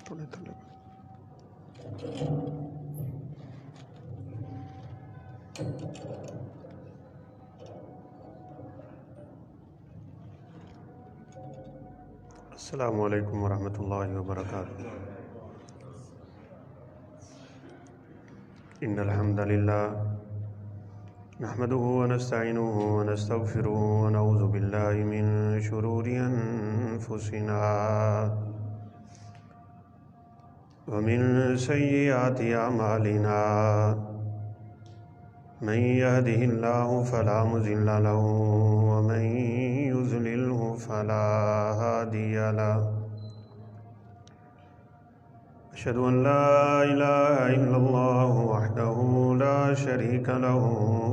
تھوڑے تھوڑے السلام علیکم ورحمۃ اللہ وبرکاتہ۔ ان الحمد للہ نحمده ونستعینه ونستغفره ونعوذ باللہ من شرور انفسنا ومن سیئات اعمالنا من يهده الله فلا مضل له ومن يضلله فلا هادي له أشهد أن لا إله إلا الله وحده لا شريك له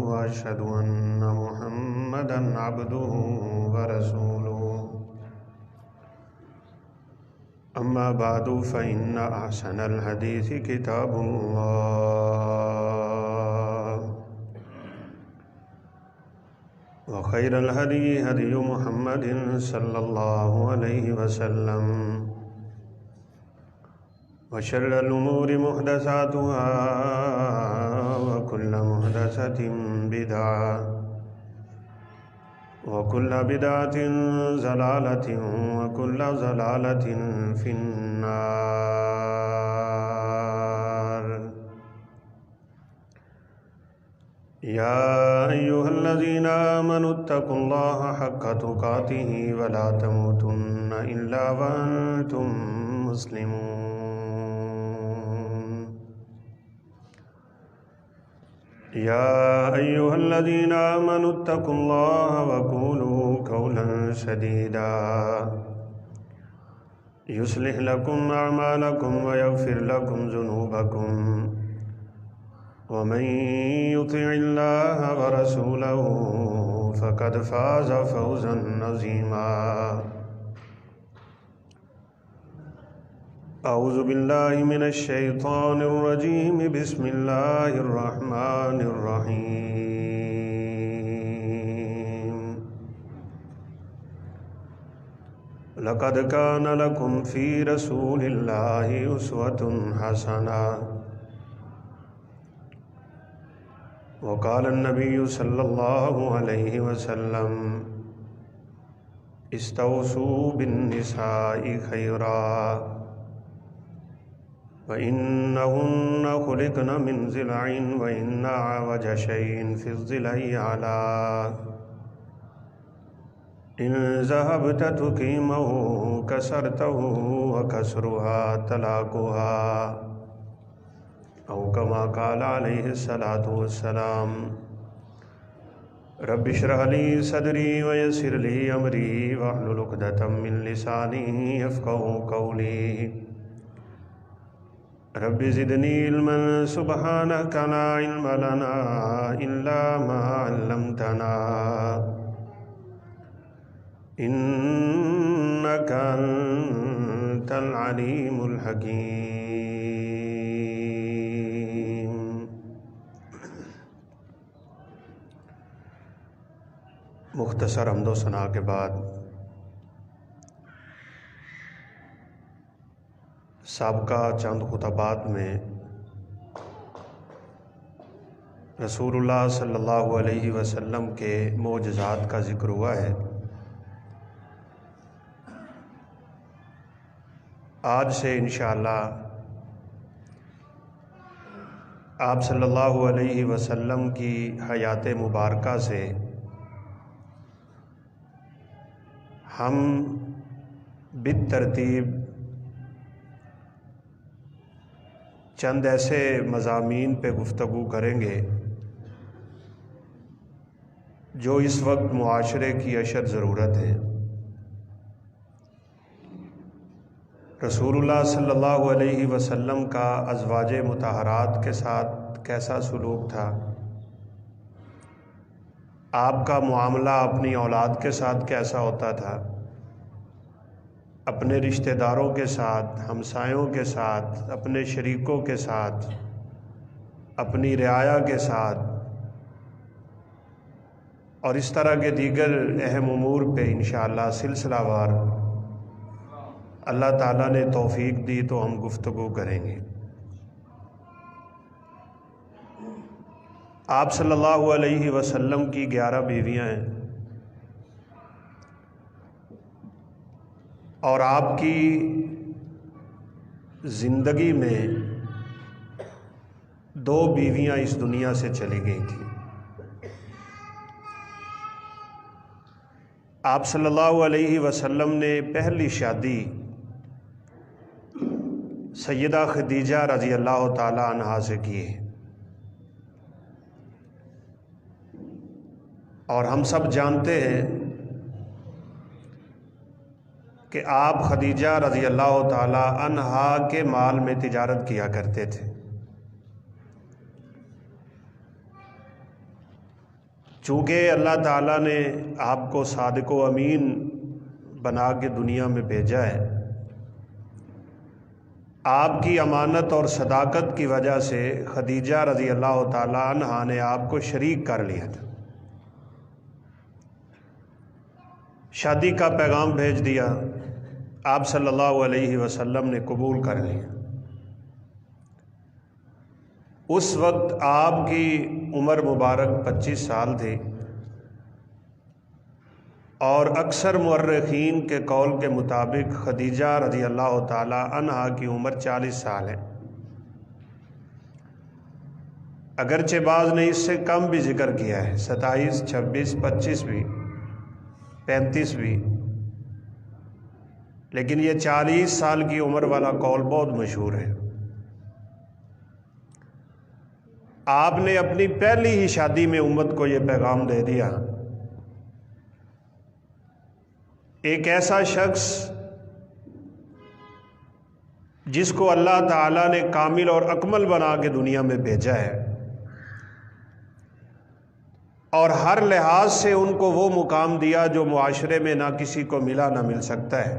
وأشهد أن محمدا عبده ورسوله أما بعد فإن أحسن الحديث كتاب الله وخير الهدي هدي محمد صلى الله عليه وسلم وشر الأمور محدثاتها وكل محدثة بدعة وكل بدعة ضلالة وكل ضلالة في النار۔ يا أيها الذين آمنوا اتقوا الله حق تقاته ولا تموتن إلا وأنتم مسلمون۔ يا أيها الذين آمنوا اتقوا الله وقولوا قولا سديدا يصلح لكم أعمالكم ويغفر لكم ذنوبكم ومن يطع الله ورسوله فقد فاز فوزا عظيما۔ أعوذ بالله من الشيطان الرجيم بسم الله الرحمن الرحيم۔ لقد كان لكم في رسول الله أسوة حسنة۔ وقال النبي صلى الله عليه وسلم استوصوا بالنساء خيرا وإنهن خلقن من ضلع وإن أعوج شيء في الضلع أعلاه إن ذهبت تقيمه كسرته وكسرها طلاقها أو كما قال عليه الصلاة والسلام۔ رب اشرح لي صدري ويسر لي أمري واحلل عقدة من لساني يفقهوا قولي۔ رب زدني علما سبحانك لا علم لنا إلا ما علمتنا إنك أنت العليم الحكيم۔ مختصر حمد و ثنا کے بعد سابقہ چند خطبات میں رسول اللہ صلی اللہ علیہ وسلم کے معجزات کا ذکر ہوا ہے۔ آج سے انشاءاللہ آپ صلی اللہ علیہ وسلم کی حیات مبارکہ سے ہم بالترتیب چند ایسے مضامین پہ گفتگو کریں گے جو اس وقت معاشرے کی اشد ضرورت ہے۔ رسول اللہ صلی اللہ علیہ وسلم کا ازواج مطہرات کے ساتھ کیسا سلوک تھا، آپ کا معاملہ اپنی اولاد کے ساتھ کیسا ہوتا تھا، اپنے رشتہ داروں کے ساتھ، ہمسایوں کے ساتھ، اپنے شریکوں کے ساتھ، اپنی رعایا کے ساتھ، اور اس طرح کے دیگر اہم امور پہ انشاءاللہ سلسلہ وار اللہ تعالیٰ نے توفیق دی تو ہم گفتگو کریں گے۔ آپ صلی اللہ علیہ وسلم کی 11 بیویاں ہیں، اور آپ کی زندگی میں 2 بیویاں اس دنیا سے چلی گئی تھیں۔ آپ صلی اللہ علیہ وسلم نے پہلی شادی سیدہ خدیجہ رضی اللہ تعالی عنہا سے کی ہے، اور ہم سب جانتے ہیں کہ آپ خدیجہ رضی اللہ تعالی عنہا کے مال میں تجارت کیا کرتے تھے۔ چونکہ اللہ تعالیٰ نے آپ کو صادق و امین بنا کے دنیا میں بھیجا ہے، آپ کی امانت اور صداقت کی وجہ سے خدیجہ رضی اللہ تعالی عنہا نے آپ کو شریک کر لیا تھا، شادی کا پیغام بھیج دیا، آپ صلی اللہ علیہ وسلم نے قبول کر لیا۔ اس وقت آپ کی عمر مبارک 25 سال تھی، اور اکثر مورخین کے قول کے مطابق خدیجہ رضی اللہ تعالی عنہا کی عمر 40 سال ہے، اگرچہ بعض نے اس سے کم بھی ذکر کیا ہے، 27، 26، 25 بھی، 35 بھی، لیکن یہ 40 سال کی عمر والا قول بہت مشہور ہے۔ آپ نے اپنی پہلی ہی شادی میں امت کو یہ پیغام دے دیا، ایک ایسا شخص جس کو اللہ تعالیٰ نے کامل اور اکمل بنا کے دنیا میں بھیجا ہے، اور ہر لحاظ سے ان کو وہ مقام دیا جو معاشرے میں نہ کسی کو ملا نہ مل سکتا ہے۔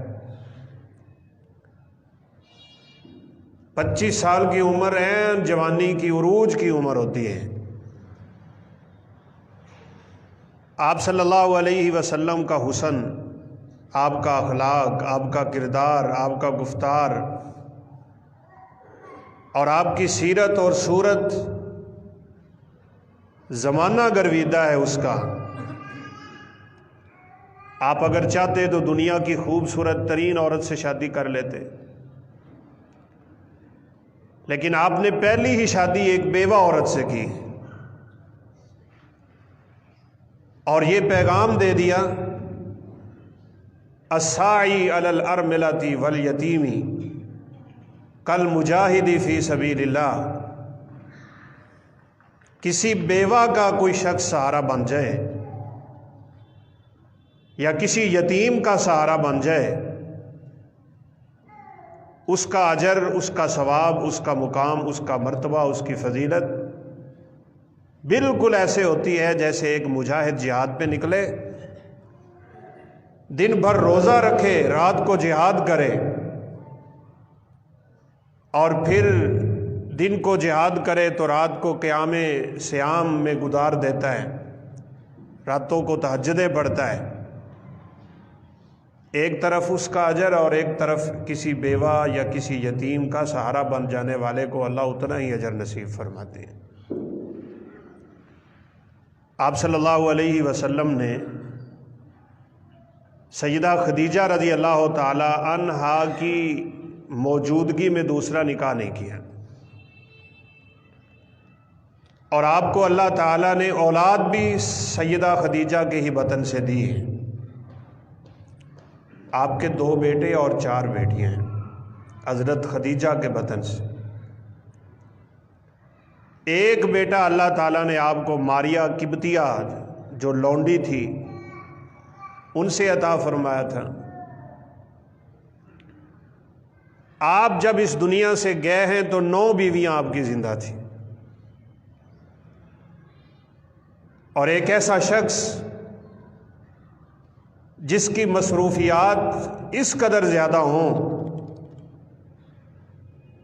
25 سال کی عمر عین جوانی کی عروج کی عمر ہوتی ہے۔ آپ صلی اللہ علیہ وسلم کا حسن، آپ کا اخلاق، آپ کا کردار، آپ کا گفتار، اور آپ کی سیرت اور صورت زمانہ گرویدہ ہے اس کا۔ آپ اگر چاہتے تو دنیا کی خوبصورت ترین عورت سے شادی کر لیتے، لیکن آپ نے پہلی ہی شادی ایک بیوہ عورت سے کی، اور یہ پیغام دے دیا، الساعی علی الارملۃ والیتیم کالمجاہد فی سبیل اللہ۔ کسی بیوہ کا کوئی شخص سہارا بن جائے یا کسی یتیم کا سہارا بن جائے، اس کا اجر، اس کا ثواب، اس کا مقام، اس کا مرتبہ، اس کی فضیلت بالکل ایسے ہوتی ہے جیسے ایک مجاہد جہاد پہ نکلے، دن بھر روزہ رکھے، رات کو جہاد کرے، اور پھر دن کو جہاد کرے تو رات کو قیام صیام میں گزار دیتا ہے، راتوں کو تہجدیں پڑھتا ہے۔ ایک طرف اس کا اجر اور ایک طرف کسی بیوہ یا کسی یتیم کا سہارا بن جانے والے کو اللہ اتنا ہی اجر نصیب فرماتے ہیں۔ آپ صلی اللہ علیہ وسلم نے سیدہ خدیجہ رضی اللہ تعالی عنہا کی موجودگی میں دوسرا نکاح نہیں کیا، اور آپ کو اللہ تعالیٰ نے اولاد بھی سیدہ خدیجہ کے ہی بطن سے دی ہے۔ آپ کے 2 بیٹے اور 4 بیٹیاں ہیں حضرت خدیجہ کے بطن سے۔ ایک بیٹا اللہ تعالیٰ نے آپ کو ماریا قبطیہ جو لونڈی تھی ان سے عطا فرمایا تھا۔ آپ جب اس دنیا سے گئے ہیں تو 9 بیویاں آپ کی زندہ تھیں، اور ایک ایسا شخص جس کی مصروفیات اس قدر زیادہ ہوں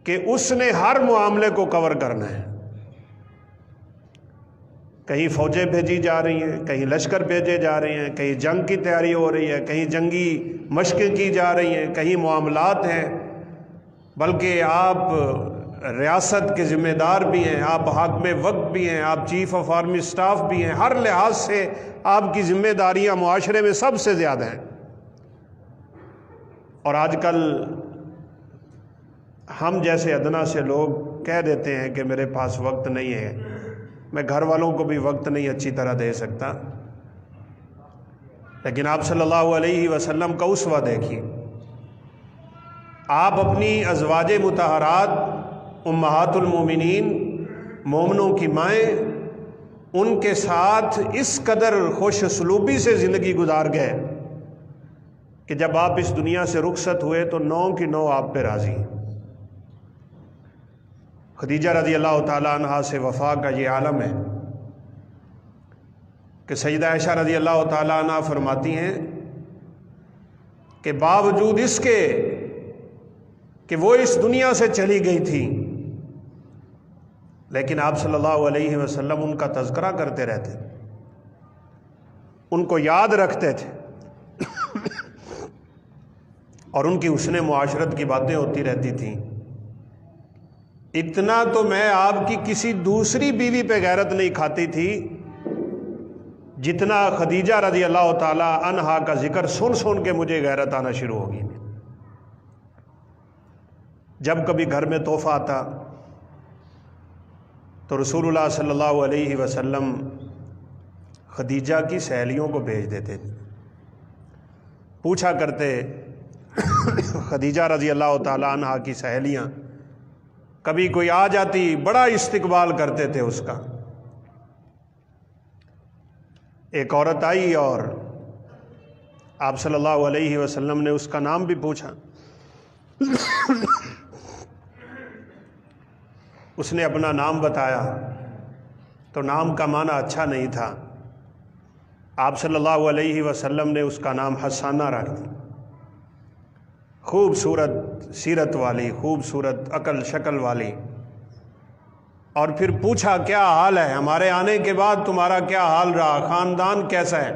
کہ اس نے ہر معاملے کو کور کرنا ہے، کہیں فوجیں بھیجی جا رہی ہیں، کہیں لشکر بھیجے جا رہے ہیں، کہیں جنگ کی تیاری ہو رہی ہے، کہیں جنگی مشقیں کی جا رہی ہیں، کہیں معاملات ہیں، بلکہ آپ ریاست کے ذمہ دار بھی ہیں، آپ حاکم وقت بھی ہیں، آپ چیف آف آرمی سٹاف بھی ہیں، ہر لحاظ سے آپ کی ذمہ داریاں معاشرے میں سب سے زیادہ ہیں۔ اور آج کل ہم جیسے ادنا سے لوگ کہہ دیتے ہیں کہ میرے پاس وقت نہیں ہے، میں گھر والوں کو بھی وقت نہیں اچھی طرح دے سکتا، لیکن آپ صلی اللہ علیہ وسلم کا اسوہ دیکھیے۔ آپ اپنی ازواج مطہرات امہات المومنین، مومنوں کی مائیں، ان کے ساتھ اس قدر خوش اسلوبی سے زندگی گزار گئے کہ جب آپ اس دنیا سے رخصت ہوئے تو 9 کی 9 آپ پہ راضی ہیں۔ خدیجہ رضی اللہ تعالیٰ عنہا سے وفا کا یہ عالم ہے کہ سیدہ عائشہ رضی اللہ تعالیٰ عنہا فرماتی ہیں کہ باوجود اس کے کہ وہ اس دنیا سے چلی گئی تھی، لیکن آپ صلی اللہ علیہ وسلم ان کا تذکرہ کرتے رہتے، ان کو یاد رکھتے تھے، اور ان کی حسن معاشرت کی باتیں ہوتی رہتی تھیں۔ اتنا تو میں آپ کی کسی دوسری بیوی پہ غیرت نہیں کھاتی تھی جتنا خدیجہ رضی اللہ تعالی عنہا کا ذکر سن سن کے مجھے غیرت آنا شروع ہوگی۔ جب کبھی گھر میں تحفہ آتا تو رسول اللہ صلی اللہ علیہ وسلم خدیجہ کی سہیلیوں کو بھیج دیتے تھے، پوچھا کرتے خدیجہ رضی اللہ تعالی عنہا کی سہیلیاں، کبھی کوئی آ جاتی بڑا استقبال کرتے تھے اس کا۔ ایک عورت آئی اور آپ صلی اللہ علیہ وسلم نے اس کا نام بھی پوچھا، اس نے اپنا نام بتایا تو نام کا معنی اچھا نہیں تھا، آپ صلی اللہ علیہ وسلم نے اس کا نام حسانہ رکھ دیا۔ خوبصورت سیرت والی، خوبصورت عقل شکل والی، اور پھر پوچھا کیا حال ہے، ہمارے آنے کے بعد تمہارا کیا حال رہا، خاندان کیسا ہے،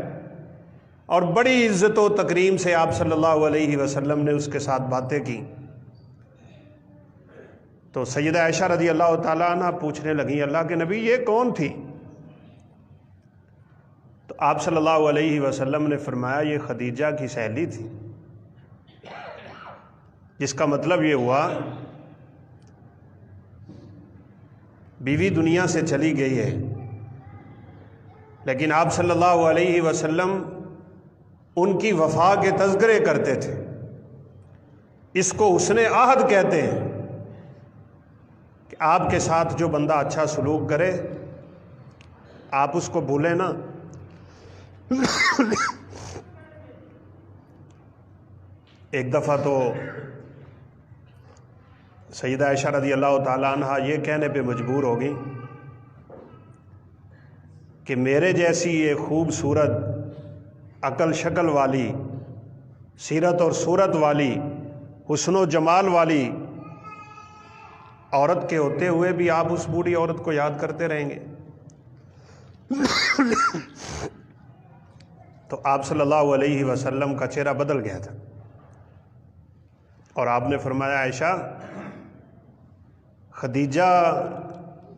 اور بڑی عزت و تکریم سے آپ صلی اللہ علیہ وسلم نے اس کے ساتھ باتیں کی۔ تو سیدہ عائشہ رضی اللہ تعالیٰ عنہ پوچھنے لگیں، اللہ کے نبی یہ کون تھی؟ تو آپ صلی اللہ علیہ وسلم نے فرمایا یہ خدیجہ کی سہیلی تھی، جس کا مطلب یہ ہوا بیوی دنیا سے چلی گئی ہے، لیکن آپ صلی اللہ علیہ وسلم ان کی وفا کے تذکرے کرتے تھے۔ اس کو حسن عہد کہتے ہیں کہ آپ کے ساتھ جو بندہ اچھا سلوک کرے آپ اس کو بھولیں نا۔ ایک دفعہ تو سیدہ عائشہ رضی اللہ تعالیٰ عنہ یہ کہنے پہ مجبور ہو گئی کہ میرے جیسی یہ خوبصورت عقل شکل والی، سیرت اور صورت والی، حسن و جمال والی عورت کے ہوتے ہوئے بھی آپ اس بوڑھی عورت کو یاد کرتے رہیں گے۔ تو آپ صلی اللہ علیہ وسلم کا چہرہ بدل گیا تھا، اور آپ نے فرمایا عائشہ، خدیجہ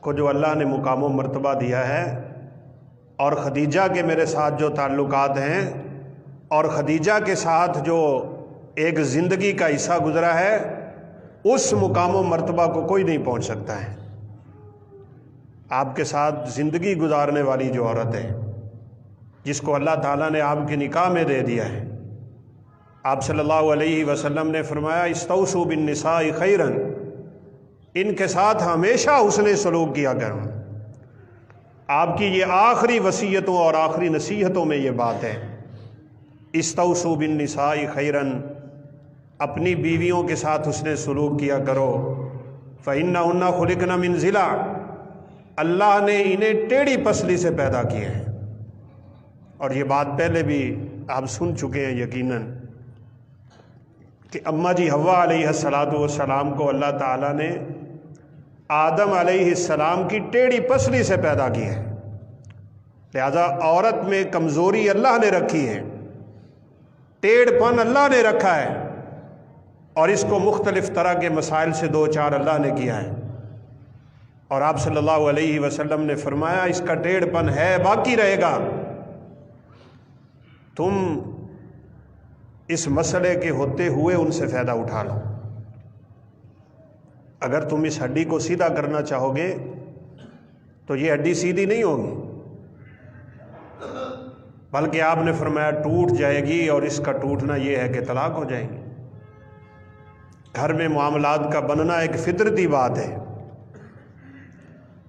کو جو اللہ نے مقام و مرتبہ دیا ہے، اور خدیجہ کے میرے ساتھ جو تعلقات ہیں، اور خدیجہ کے ساتھ جو ایک زندگی کا حصہ گزرا ہے، اس مقام و مرتبہ کو کوئی نہیں پہنچ سکتا ہے۔ آپ کے ساتھ زندگی گزارنے والی جو عورت ہے، جس کو اللہ تعالیٰ نے آپ کے نکاح میں دے دیا ہے، آپ صلی اللہ علیہ وسلم نے فرمایا استوصوا بالنساء خیرا، ان کے ساتھ ہمیشہ حسن سلوک کیا کرو۔ آپ کی یہ آخری وصیتوں اور آخری نصیحتوں میں یہ بات ہے، استوصوا بالنساء خیرا، اپنی بیویوں کے ساتھ حسن سلوک کیا کرو، فإنہن خلقن من ضلع، اللہ نے انہیں ٹیڑھی پسلی سے پیدا کیا ہے۔ اور یہ بات پہلے بھی آپ سن چکے ہیں یقیناً کہ اماں جی حوا علیہ السلام کو اللہ تعالیٰ نے آدم علیہ السلام کی ٹیڑھی پسلی سے پیدا کیا ہے، لہذا عورت میں کمزوری اللہ نے رکھی ہے، ٹیڑھ پن اللہ نے رکھا ہے، اور اس کو مختلف طرح کے مسائل سے دو چار اللہ نے کیا ہے، اور آپ صلی اللہ علیہ وسلم نے فرمایا اس کا ٹیڑھ پن ہے، باقی رہے گا۔ تم اس مسئلے کے ہوتے ہوئے ان سے فائدہ اٹھا لو۔ اگر تم اس ہڈی کو سیدھا کرنا چاہو گے تو یہ ہڈی سیدھی نہیں ہوگی، بلکہ آپ نے فرمایا ٹوٹ جائے گی، اور اس کا ٹوٹنا یہ ہے کہ طلاق ہو جائے گی۔ گھر میں معاملات کا بننا ایک فطرتی بات ہے،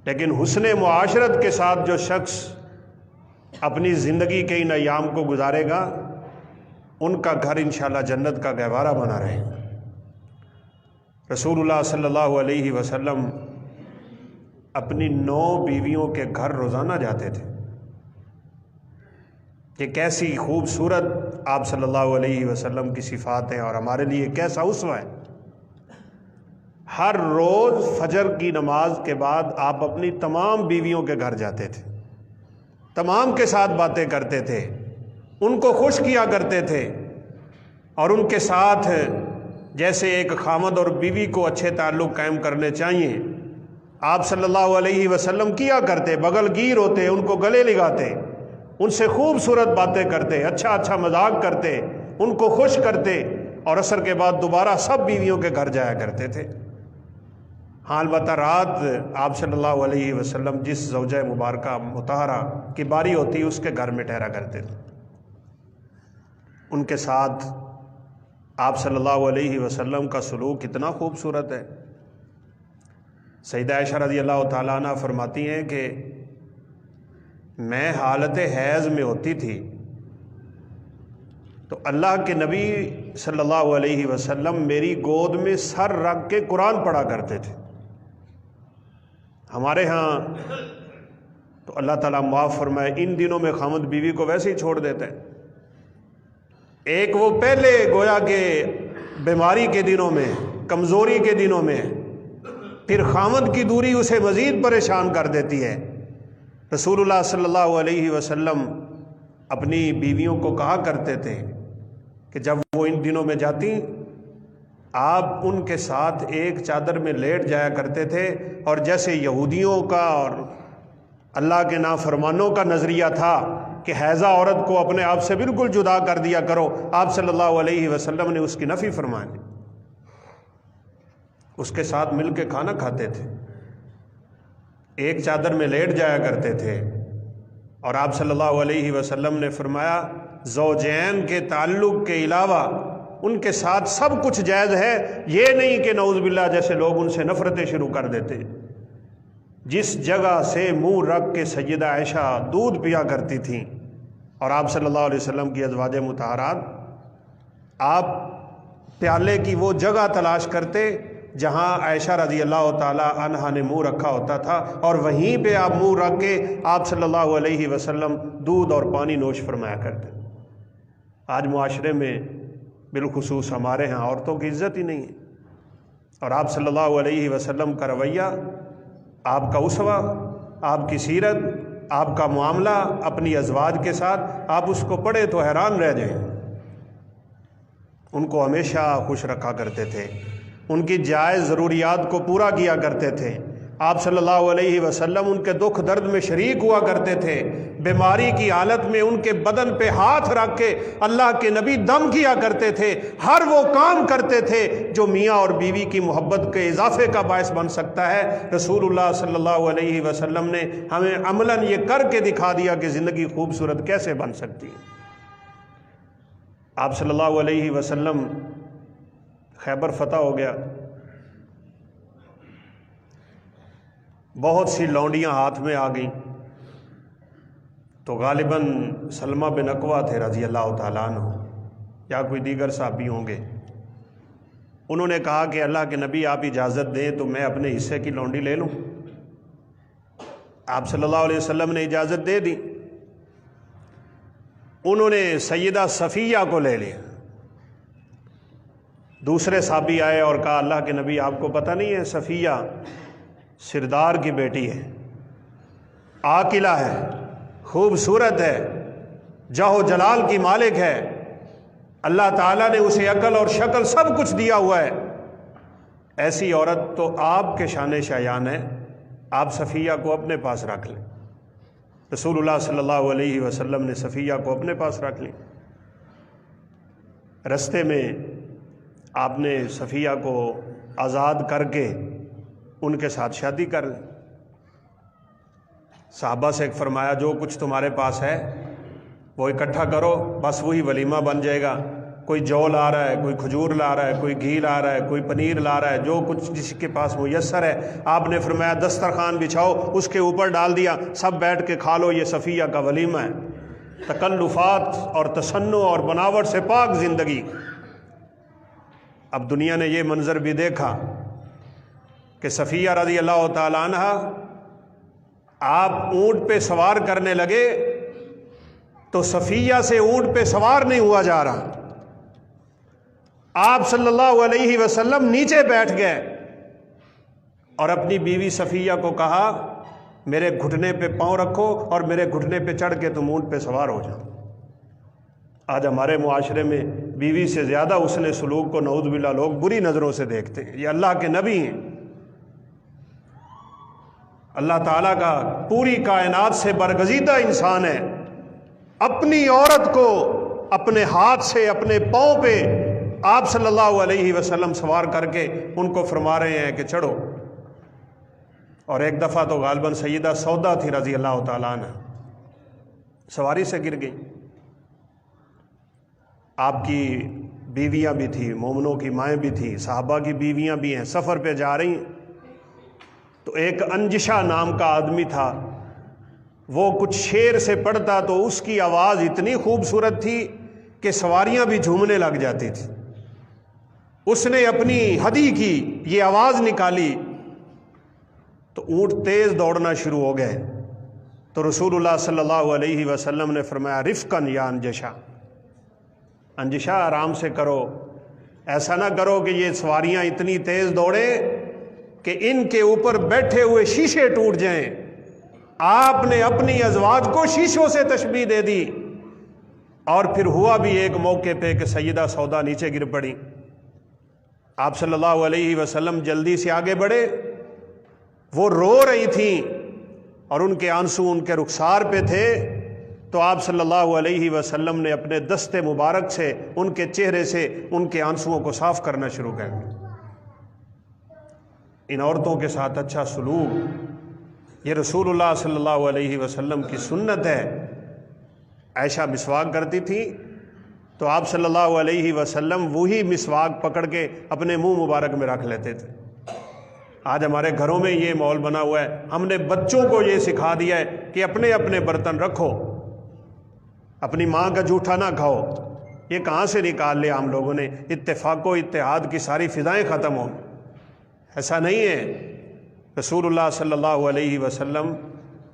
لیکن حسن معاشرت کے ساتھ جو شخص اپنی زندگی کے ان ایام کو گزارے گا، ان کا گھر انشاءاللہ جنت کا گہوارہ بنا رہے گا۔ رسول اللہ صلی اللہ علیہ وسلم اپنی 9 بیویوں کے گھر روزانہ جاتے تھے۔ کہ کیسی خوبصورت آپ صلی اللہ علیہ وسلم کی صفات ہیں، اور ہمارے لیے کیسا اسوہ ہے۔ ہر روز فجر کی نماز کے بعد آپ اپنی تمام بیویوں کے گھر جاتے تھے، تمام کے ساتھ باتیں کرتے تھے، ان کو خوش کیا کرتے تھے، اور ان کے ساتھ جیسے ایک خامد اور بیوی کو اچھے تعلق قائم کرنے چاہیے، آپ صلی اللہ علیہ وسلم کیا کرتے۔ بغل گیر ہوتے، ان کو گلے لگاتے، ان سے خوبصورت باتیں کرتے، اچھا اچھا مذاق کرتے، ان کو خوش کرتے، اور عصر کے بعد دوبارہ سب بیویوں کے گھر جایا کرتے تھے۔ ہاں البتہ رات آپ صلی اللہ علیہ وسلم جس زوجہ مبارکہ مطہرہ کی باری ہوتی اس کے گھر میں ٹھہرا کرتے تھے۔ ان کے ساتھ آپ صلی اللہ علیہ وسلم کا سلوک اتنا خوبصورت ہے۔ سیدہ عائشہ رضی اللہ تعالیٰ عنہ فرماتی ہیں کہ میں حالت حیض میں ہوتی تھی تو اللہ کے نبی صلی اللہ علیہ وسلم میری گود میں سر رکھ کے قرآن پڑھا کرتے تھے۔ ہمارے ہاں تو اللہ تعالیٰ معاف فرمائے، ان دنوں میں خامد بیوی کو ویسے ہی چھوڑ دیتے ہیں۔ ایک وہ پہلے گویا کہ بیماری کے دنوں میں، کمزوری کے دنوں میں، پھر خامد کی دوری اسے مزید پریشان کر دیتی ہے۔ رسول اللہ صلی اللہ علیہ وسلم اپنی بیویوں کو کہا کرتے تھے کہ جب وہ ان دنوں میں جاتی آپ ان کے ساتھ ایک چادر میں لیٹ جایا کرتے تھے، اور جیسے یہودیوں کا اور اللہ کے نافرمانوں کا نظریہ تھا کہ حیضہ عورت کو اپنے آپ سے بالکل جدا کر دیا کرو، آپ صلی اللہ علیہ وسلم نے اس کی نفی فرمائی، اس کے ساتھ مل کے کھانا کھاتے تھے، ایک چادر میں لیٹ جایا کرتے تھے، اور آپ صلی اللہ علیہ وسلم نے فرمایا زوجین کے تعلق کے علاوہ ان کے ساتھ سب کچھ جائز ہے، یہ نہیں کہ نعوذ باللہ جیسے لوگ ان سے نفرتیں شروع کر دیتے۔ جس جگہ سے منہ رکھ کے سیدہ عائشہ دودھ پیا کرتی تھیں، اور آپ صلی اللہ علیہ وسلم کی ازواج مطہرات، آپ پیالے کی وہ جگہ تلاش کرتے جہاں عائشہ رضی اللہ تعالی عنہا نے منہ رکھا ہوتا تھا، اور وہیں پہ آپ منہ رکھ کے آپ صلی اللہ علیہ وسلم دودھ اور پانی نوش فرمایا کرتے۔ آج معاشرے میں بالخصوص ہمارے ہاں عورتوں کی عزت ہی نہیں ہے، اور آپ صلی اللہ علیہ وسلم کا رویہ، آپ کا اسوہ، آپ کی سیرت، آپ کا معاملہ اپنی ازواج کے ساتھ آپ اس کو پڑھے تو حیران رہ جائیں۔ ان کو ہمیشہ خوش رکھا کرتے تھے، ان کی جائز ضروریات کو پورا کیا کرتے تھے۔ آپ صلی اللہ علیہ وسلم ان کے دکھ درد میں شریک ہوا کرتے تھے۔ بیماری کی حالت میں ان کے بدن پہ ہاتھ رکھ کے اللہ کے نبی دم کیا کرتے تھے۔ ہر وہ کام کرتے تھے جو میاں اور بیوی کی محبت کے اضافے کا باعث بن سکتا ہے۔ رسول اللہ صلی اللہ علیہ وسلم نے ہمیں عملاً یہ کر کے دکھا دیا کہ زندگی خوبصورت کیسے بن سکتی ہے۔ آپ صلی اللہ علیہ وسلم خیبر فتح ہو گیا، بہت سی لونڈیاں ہاتھ میں آ گئیں، تو غالباً سلمہ بن اکوع تھے رضی اللہ تعالیٰ عنہ، یا کوئی دیگر صحابی ہوں گے۔ انہوں نے کہا کہ اللہ کے نبی آپ اجازت دیں تو میں اپنے حصے کی لونڈی لے لوں۔ آپ صلی اللہ علیہ وسلم نے اجازت دے دی۔ انہوں نے سیدہ صفیہ کو لے لیا۔ دوسرے صحابی آئے اور کہا اللہ کے نبی آپ کو پتہ نہیں ہے صفیہ سردار کی بیٹی ہے، عاقلہ ہے، خوبصورت ہے، جاہ و جلال کی مالک ہے، اللہ تعالیٰ نے اسے عقل اور شکل سب کچھ دیا ہوا ہے، ایسی عورت تو آپ کے شان شایان ہے، آپ صفیہ کو اپنے پاس رکھ لیں۔ رسول اللہ صلی اللہ علیہ وسلم نے صفیہ کو اپنے پاس رکھ لی۔ رستے میں آپ نے صفیہ کو آزاد کر کے ان کے ساتھ شادی کر لی۔ صحابہ سے فرمایا جو کچھ تمہارے پاس ہے وہ اکٹھا کرو، بس وہی ولیمہ بن جائے گا۔ کوئی جو لا رہا ہے، کوئی کھجور لا رہا ہے، کوئی گھی لا رہا ہے، کوئی پنیر لا رہا ہے، جو کچھ جس کے پاس میسر ہے۔ آپ نے فرمایا دسترخوان بچھاؤ، اس کے اوپر ڈال دیا، سب بیٹھ کے کھا لو، یہ صفیہ کا ولیمہ ہے۔ تکلفات اور تصنع اور بناوٹ سے پاک زندگی۔ اب دنیا نے یہ منظر بھی دیکھا کہ صفیہ رضی اللہ تعالیٰ عنہ آپ اونٹ پہ سوار کرنے لگے تو صفیہ سے اونٹ پہ سوار نہیں ہوا جا رہا۔ آپ صلی اللہ علیہ وسلم نیچے بیٹھ گئے اور اپنی بیوی صفیہ کو کہا میرے گھٹنے پہ پاؤں رکھو اور میرے گھٹنے پہ چڑھ کے تم اونٹ پہ سوار ہو جاؤ۔ آج ہمارے معاشرے میں بیوی سے زیادہ اس نے سلوک کو نعوذ باللہ لوگ بری نظروں سے دیکھتے ہیں۔ یہ اللہ کے نبی ہیں، اللہ تعالیٰ کا پوری کائنات سے برگزیدہ انسان ہے، اپنی عورت کو اپنے ہاتھ سے اپنے پاؤں پہ آپ صلی اللہ علیہ وسلم سوار کر کے ان کو فرما رہے ہیں کہ چڑھو۔ اور ایک دفعہ تو غالباً سیدہ سودا تھی رضی اللہ تعالیٰ عنہ، سواری سے گر گئی۔ آپ کی بیویاں بھی تھیں، مومنوں کی مائیں بھی تھیں، صحابہ کی بیویاں بھی ہیں، سفر پہ جا رہی ہیں۔ تو ایک انجشہ نام کا آدمی تھا، وہ کچھ شعر سے پڑھتا تو اس کی آواز اتنی خوبصورت تھی کہ سواریاں بھی جھومنے لگ جاتی تھی۔ اس نے اپنی ہدی کی یہ آواز نکالی تو اونٹ تیز دوڑنا شروع ہو گئے۔ تو رسول اللہ صلی اللہ علیہ وسلم نے فرمایا رفقاً یا انجشہ، انجشہ آرام سے کرو، ایسا نہ کرو کہ یہ سواریاں اتنی تیز دوڑیں کہ ان کے اوپر بیٹھے ہوئے شیشے ٹوٹ جائیں۔ آپ نے اپنی ازواج کو شیشوں سے تشبیہ دے دی۔ اور پھر ہوا بھی ایک موقع پہ کہ سیدہ سودا نیچے گر پڑی۔ آپ صلی اللہ علیہ وسلم جلدی سے آگے بڑھے، وہ رو رہی تھیں اور ان کے آنسو ان کے رخسار پہ تھے، تو آپ صلی اللہ علیہ وسلم نے اپنے دست مبارک سے ان کے چہرے سے ان کے آنسوؤں کو صاف کرنا شروع کر دیا۔ ان عورتوں کے ساتھ اچھا سلوک یہ رسول اللہ صلی اللہ علیہ وسلم کی سنت ہے۔ عائشہ مسواک کرتی تھی تو آپ صلی اللہ علیہ وسلم وہی مسواک پکڑ کے اپنے منہ مبارک میں رکھ لیتے تھے۔ آج ہمارے گھروں میں یہ ماحول بنا ہوا ہے، ہم نے بچوں کو یہ سکھا دیا ہے کہ اپنے اپنے برتن رکھو، اپنی ماں کا جھوٹا نہ کھاؤ۔ یہ کہاں سے نکال لیا ہم لوگوں نے؟ اتفاق و اتحاد کی ساری فضائیں ختم ہوں۔ ایسا نہیں ہے۔ رسول اللہ صلی اللہ علیہ وسلم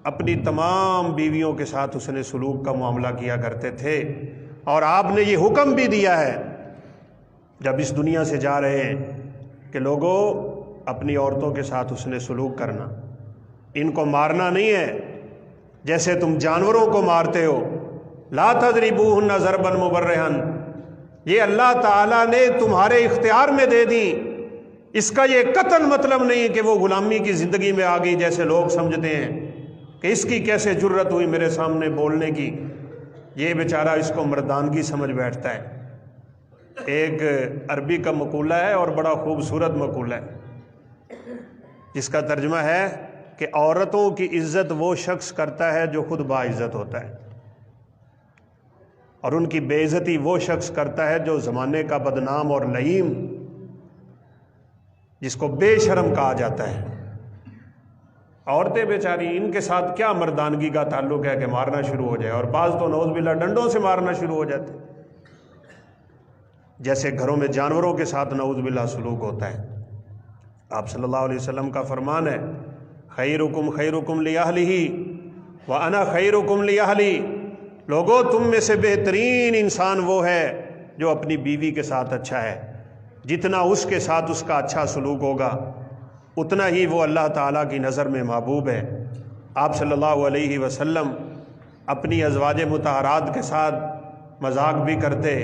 اپنی تمام بیویوں کے ساتھ اس نے سلوک کا معاملہ کیا کرتے تھے، اور آپ نے یہ حکم بھی دیا ہے جب اس دنیا سے جا رہے ہیں کہ لوگوں اپنی عورتوں کے ساتھ اس نے سلوک کرنا، ان کو مارنا نہیں ہے جیسے تم جانوروں کو مارتے ہو۔ لا تضربوہن ضربا مبرحا، یہ اللہ تعالیٰ نے تمہارے اختیار میں دے دی، اس کا یہ قطعاً مطلب نہیں کہ وہ غلامی کی زندگی میں آ گئی جیسے لوگ سمجھتے ہیں کہ اس کی کیسے جرت ہوئی میرے سامنے بولنے کی۔ یہ بیچارہ اس کو مردانگی سمجھ بیٹھتا ہے۔ ایک عربی کا مقولہ ہے اور بڑا خوبصورت مقولہ ہے، جس کا ترجمہ ہے کہ عورتوں کی عزت وہ شخص کرتا ہے جو خود باعزت ہوتا ہے، اور ان کی بے عزتی وہ شخص کرتا ہے جو زمانے کا بدنام اور لعین، جس کو بے شرم کہا جاتا ہے۔ عورتیں بیچاری، ان کے ساتھ کیا مردانگی کا تعلق ہے کہ مارنا شروع ہو جائے، اور بعض تو نعوذ باللہ ڈنڈوں سے مارنا شروع ہو جاتے، جیسے گھروں میں جانوروں کے ساتھ نعوذ باللہ سلوک ہوتا ہے۔ آپ صلی اللہ علیہ وسلم کا فرمان ہے خیرکم خیرکم لأہلہ وأنا خیرکم لأہلی، لوگوں تم میں سے بہترین انسان وہ ہے جو اپنی بیوی کے ساتھ اچھا ہے۔ جتنا اس کے ساتھ اس کا اچھا سلوک ہوگا اتنا ہی وہ اللہ تعالیٰ کی نظر میں محبوب ہے۔ آپ صلی اللہ علیہ وسلم اپنی ازواج مطہرات کے ساتھ مذاق بھی کرتے،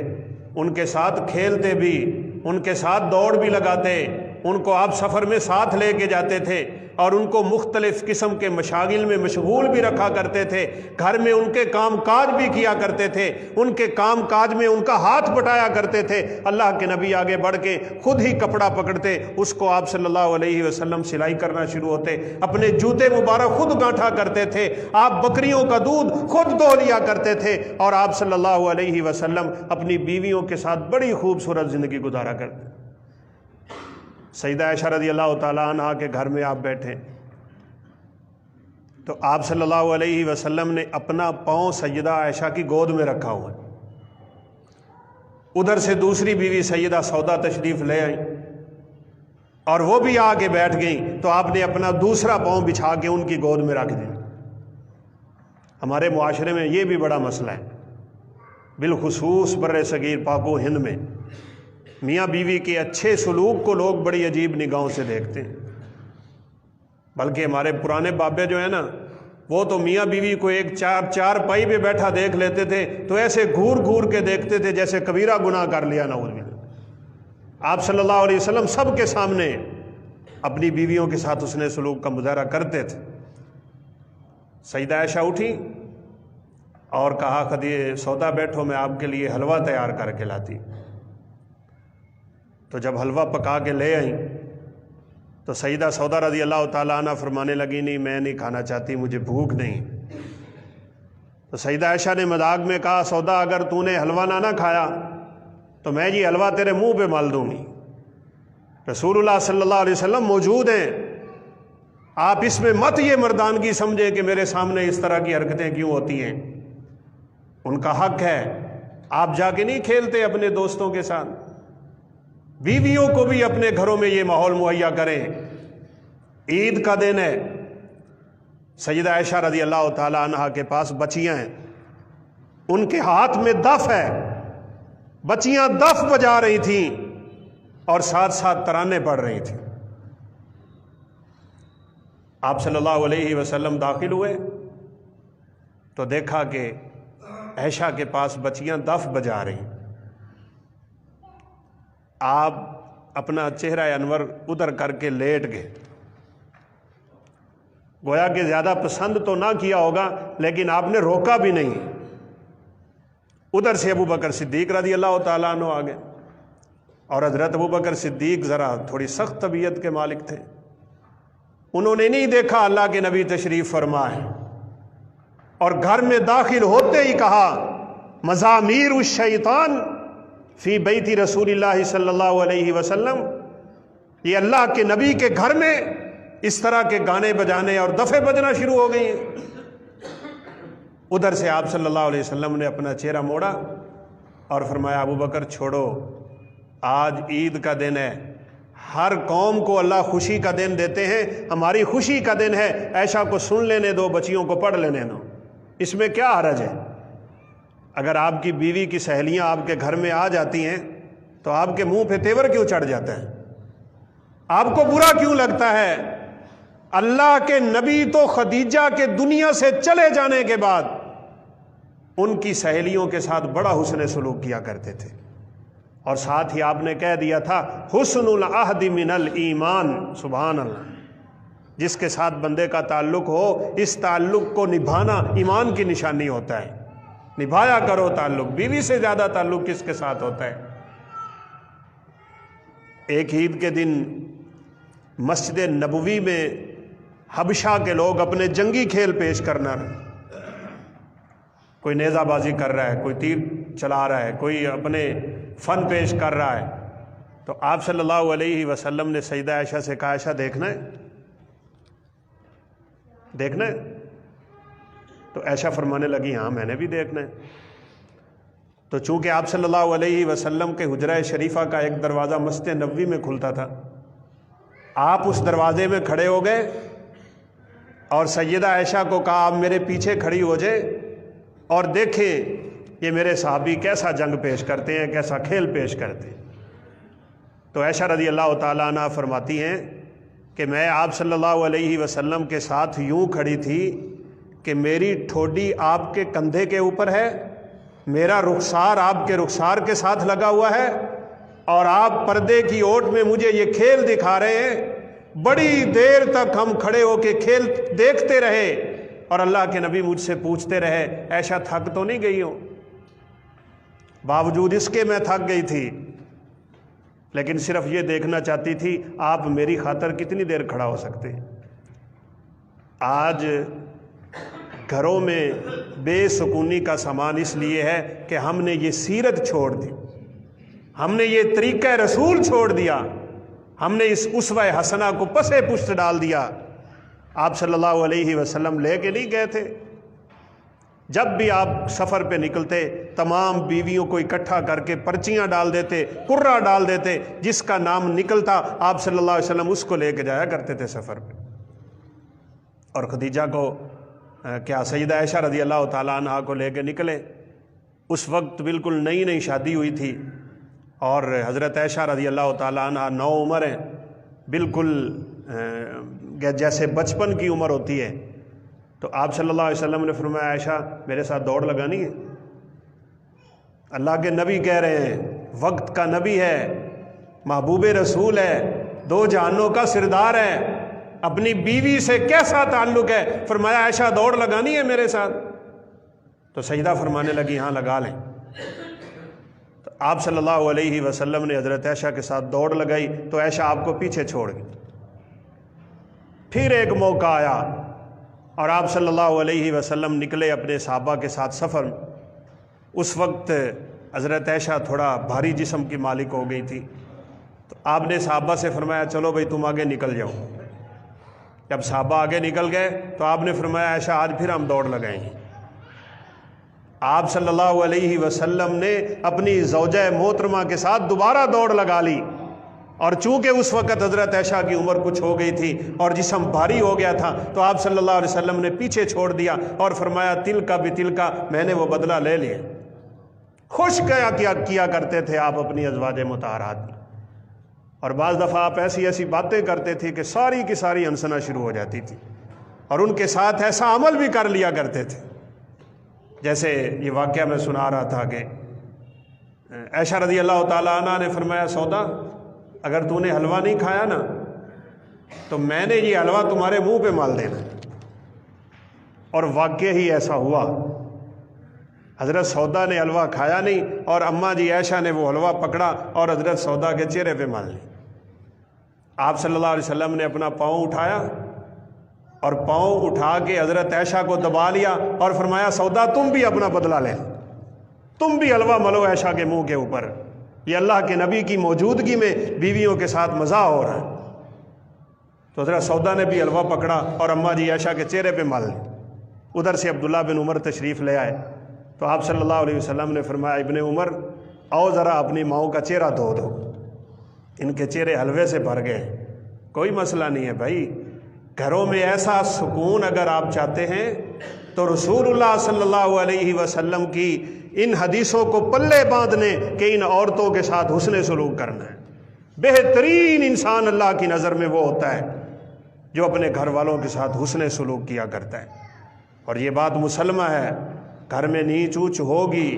ان کے ساتھ کھیلتے بھی، ان کے ساتھ دوڑ بھی لگاتے، ان کو آپ سفر میں ساتھ لے کے جاتے تھے اور ان کو مختلف قسم کے مشاغل میں مشغول بھی رکھا کرتے تھے، گھر میں ان کے کام کاج بھی کیا کرتے تھے، ان کے کام کاج میں ان کا ہاتھ بٹایا کرتے تھے۔ اللہ کے نبی آگے بڑھ کے خود ہی کپڑا پکڑتے، اس کو آپ صلی اللہ علیہ وسلم سلائی کرنا شروع ہوتے، اپنے جوتے مبارک خود گانٹھا کرتے تھے، آپ بکریوں کا دودھ خود دو لیا کرتے تھے، اور آپ صلی اللہ علیہ وسلم اپنی بیویوں کے ساتھ بڑی خوبصورت زندگی گزارا کرتے۔ سیدہ عائشہ رضی اللہ تعالیٰ عنہ کے گھر میں آپ بیٹھے تو آپ صلی اللہ علیہ وسلم نے اپنا پاؤں سیدہ عائشہ کی گود میں رکھا ہوا ہے، ادھر سے دوسری بیوی سیدہ سودا تشریف لے آئیں اور وہ بھی آ کے بیٹھ گئیں، تو آپ نے اپنا دوسرا پاؤں بچھا کے ان کی گود میں رکھ دیا۔ ہمارے معاشرے میں یہ بھی بڑا مسئلہ ہے، بالخصوص بر صغیر پاک و ہند میں میاں بیوی کے اچھے سلوک کو لوگ بڑی عجیب نگاہوں سے دیکھتے ہیں، بلکہ ہمارے پرانے بابے جو ہیں نا، وہ تو میاں بیوی کو ایک چار پائی پہ بیٹھا دیکھ لیتے تھے تو ایسے گھور گھور کے دیکھتے تھے جیسے کبیرہ گناہ کر لیا نعوذ باللہ۔ آپ صلی اللہ علیہ وسلم سب کے سامنے اپنی بیویوں کے ساتھ حسن سلوک کا مظاہرہ کرتے تھے۔ سیدہ عائشہ اٹھی اور کہا خدیجہ سودا بیٹھو، میں آپ کے لیے حلوہ تیار کر کے لاتی۔ تو جب حلوہ پکا کے لے آئیں تو سیدہ سودا رضی اللہ تعالیٰ عنہ فرمانے لگی نہیں میں نہیں کھانا چاہتی، مجھے بھوک نہیں۔ تو سیدہ عائشہ نے مذاق میں کہا سودا اگر تو نے حلوہ نہ کھایا تو میں یہ حلوہ تیرے منہ پہ مال دوں گی۔ رسول اللہ صلی اللہ علیہ وسلم موجود ہیں، آپ اس میں مت یہ مردانگی سمجھے کہ میرے سامنے اس طرح کی حرکتیں کیوں ہوتی ہیں، ان کا حق ہے۔ آپ جا کے نہیں کھیلتے اپنے دوستوں کے ساتھ، بیویوں کو بھی اپنے گھروں میں یہ ماحول مہیا کریں۔ عید کا دن ہے، سیدہ عائشہ رضی اللہ تعالیٰ عنہ کے پاس بچیاں ہیں، ان کے ہاتھ میں دف ہے، بچیاں دف بجا رہی تھیں اور ساتھ ساتھ ترانے پڑھ رہی تھیں۔ آپ صلی اللہ علیہ وسلم داخل ہوئے تو دیکھا کہ عائشہ کے پاس بچیاں دف بجا رہی، آپ اپنا چہرہ انور ادھر کر کے لیٹ گئے، گویا کہ زیادہ پسند تو نہ کیا ہوگا لیکن آپ نے روکا بھی نہیں۔ ادھر سے ابو بکر صدیق رضی اللہ تعالیٰ عنہ آ گئے، اور حضرت ابو بکر صدیق ذرا تھوڑی سخت طبیعت کے مالک تھے، انہوں نے نہیں دیکھا اللہ کے نبی تشریف فرمائے، اور گھر میں داخل ہوتے ہی کہا مزامیر الشیطان فی بیت رسول اللہ صلی اللہ علیہ وسلم، یہ اللہ کے نبی کے گھر میں اس طرح کے گانے بجانے اور دفے بجنا شروع ہو گئی ہیں۔ ادھر سے آپ صلی اللہ علیہ وسلم نے اپنا چہرہ موڑا اور فرمایا ابو بکر چھوڑو، آج عید کا دن ہے، ہر قوم کو اللہ خوشی کا دن دیتے ہیں، ہماری خوشی کا دن ہے، عائشہ کو سن لینے دو، بچیوں کو پڑھ لینے دو، اس میں کیا حرج ہے؟ اگر آپ کی بیوی کی سہیلیاں آپ کے گھر میں آ جاتی ہیں تو آپ کے منہ پہ تیور کیوں چڑھ جاتا ہے؟ آپ کو برا کیوں لگتا ہے؟ اللہ کے نبی تو خدیجہ کے دنیا سے چلے جانے کے بعد ان کی سہیلیوں کے ساتھ بڑا حسن سلوک کیا کرتے تھے، اور ساتھ ہی آپ نے کہہ دیا تھا حسن العہد من الایمان، سبحان اللہ، جس کے ساتھ بندے کا تعلق ہو اس تعلق کو نبھانا ایمان کی نشانی ہوتا ہے، نبھایا کرو تعلق، بیوی سے زیادہ تعلق کس کے ساتھ ہوتا ہے؟ ایک عید کے دن مسجد نبوی میں حبشہ کے لوگ اپنے جنگی کھیل پیش کرنا رہے، کوئی نیزہ بازی کر رہا ہے، کوئی تیر چلا رہا ہے، کوئی اپنے فن پیش کر رہا ہے، تو آپ صلی اللہ علیہ وسلم نے سیدہ عائشہ سے کہا عائشہ دیکھنا ہے، دیکھنا ہے؟ تو عائشہ فرمانے لگی ہاں میں نے بھی دیکھنا ہے۔ تو چونکہ آپ صلی اللہ علیہ وسلم کے حجرہ شریفہ کا ایک دروازہ مسجد نبوی میں کھلتا تھا، آپ اس دروازے میں کھڑے ہو گئے اور سیدہ عائشہ کو کہا آپ میرے پیچھے کھڑی ہو جائے اور دیکھیں یہ میرے صحابی کیسا جنگ پیش کرتے ہیں، کیسا کھیل پیش کرتے ہیں۔ تو عائشہ رضی اللہ تعالیٰ عنہ فرماتی ہیں کہ میں آپ صلی اللہ علیہ وسلم کے ساتھ یوں کھڑی تھی کہ میری ٹھوڈی آپ کے کندھے کے اوپر ہے، میرا رخسار آپ کے رخسار کے ساتھ لگا ہوا ہے، اور آپ پردے کی اوٹ میں مجھے یہ کھیل دکھا رہے ہیں۔ بڑی دیر تک ہم کھڑے ہو کے کھیل دیکھتے رہے، اور اللہ کے نبی مجھ سے پوچھتے رہے عائشہ تھک تو نہیں گئی ہو؟ باوجود اس کے میں تھک گئی تھی، لیکن صرف یہ دیکھنا چاہتی تھی آپ میری خاطر کتنی دیر کھڑا ہو سکتے ہیں۔ آج گھروں میں بے سکونی کا سامان اس لیے ہے کہ ہم نے یہ سیرت چھوڑ دی، ہم نے یہ طریقہ رسول چھوڑ دیا، ہم نے اس اسوہ حسنہ کو پسے پشت ڈال دیا۔ آپ صلی اللہ علیہ وسلم لے کے نہیں گئے تھے، جب بھی آپ سفر پہ نکلتے تمام بیویوں کو اکٹھا کر کے پرچیاں ڈال دیتے، قرہ ڈال دیتے، جس کا نام نکلتا آپ صلی اللہ علیہ وسلم اس کو لے کے جایا کرتے تھے سفر پہ۔ اور خدیجہ کو کیا سیدہ عائشہ رضی اللہ تعالیٰ عنہ کو لے کے نکلے، اس وقت بالکل نئی نئی شادی ہوئی تھی، اور حضرت عائشہ رضی اللہ تعالیٰ عنہ نو عمر ہیں، بالکل جیسے بچپن کی عمر ہوتی ہے۔ تو آپ صلی اللہ علیہ وسلم نے فرمایا عائشہ میرے ساتھ دوڑ لگانی ہے؟ اللہ کے نبی کہہ رہے ہیں، وقت کا نبی ہے، محبوب رسول ہے، دو جہانوں کا سردار ہے، اپنی بیوی سے کیسا تعلق ہے؟ فرمایا عائشہ دوڑ لگانی ہے میرے ساتھ؟ تو سجدہ فرمانے لگی ہاں لگا لیں۔ تو آپ صلی اللہ علیہ وسلم نے حضرت عائشہ کے ساتھ دوڑ لگائی تو عائشہ آپ کو پیچھے چھوڑ گئی۔ پھر ایک موقع آیا اور آپ صلی اللہ علیہ وسلم نکلے اپنے صحابہ کے ساتھ سفر۔ اس وقت حضرت عائشہ تھوڑا بھاری جسم کی مالک ہو گئی تھی، تو آپ نے صحابہ سے فرمایا چلو بھائی تم آگے نکل جاؤ۔ جب صحابہ آگے نکل گئے تو آپ نے فرمایا عائشہ آج پھر ہم دوڑ لگائیں گے۔ آپ صلی اللہ علیہ وسلم نے اپنی زوجہ محترمہ کے ساتھ دوبارہ دوڑ لگا لی، اور چونکہ اس وقت حضرت عائشہ کی عمر کچھ ہو گئی تھی اور جسم بھاری ہو گیا تھا، تو آپ صلی اللہ علیہ وسلم نے پیچھے چھوڑ دیا اور فرمایا تل کا بتل کا، میں نے وہ بدلہ لے لیا۔ خوش کیا کرتے تھے آپ اپنی ازواج مطہرات میں، اور بعض دفعہ آپ ایسی ایسی باتیں کرتے تھے کہ ساری کی ساری ہنسنا شروع ہو جاتی تھی، اور ان کے ساتھ ایسا عمل بھی کر لیا کرتے تھے۔ جیسے یہ واقعہ میں سنا رہا تھا کہ عائشہ رضی اللہ تعالیٰ عنہ نے فرمایا سودا اگر تو نے حلوہ نہیں کھایا نا تو میں نے یہ حلوہ تمہارے منہ پہ مال دینا۔ اور واقعہ ہی ایسا ہوا، حضرت سودا نے حلوہ کھایا نہیں، اور اماں جی عائشہ نے وہ حلوہ پکڑا اور حضرت سودا کے چہرے پہ مال لی۔ آپ صلی اللہ علیہ وسلم نے اپنا پاؤں اٹھایا اور پاؤں اٹھا کے حضرت عائشہ کو دبا لیا اور فرمایا سودا تم بھی اپنا بدلہ لے، تم بھی حلوہ ملو عائشہ کے منہ کے اوپر، یہ اللہ کے نبی کی موجودگی میں بیویوں کے ساتھ مزاح ہو رہا ہے۔ تو حضرت سودا نے بھی حلوہ پکڑا اور اماں جی عائشہ کے چہرے پہ مال لی۔ ادھر سے عبداللہ بن عمر تشریف لے آئے تو آپ صلی اللہ علیہ وسلم نے فرمایا ابن عمر آؤ ذرا اپنی ماؤں کا چہرہ دھو دو، ان کے چہرے حلوے سے بھر گئے۔ کوئی مسئلہ نہیں ہے بھائی، گھروں میں ایسا سکون اگر آپ چاہتے ہیں تو رسول اللہ صلی اللہ علیہ وسلم کی ان حدیثوں کو پلے باندھنے کہ ان عورتوں کے ساتھ حسن سلوک کرنا ہے۔ بہترین انسان اللہ کی نظر میں وہ ہوتا ہے جو اپنے گھر والوں کے ساتھ حسن سلوک کیا کرتا ہے، اور یہ بات مسلمہ ہے۔ گھر میں نیچ اوچ ہوگی،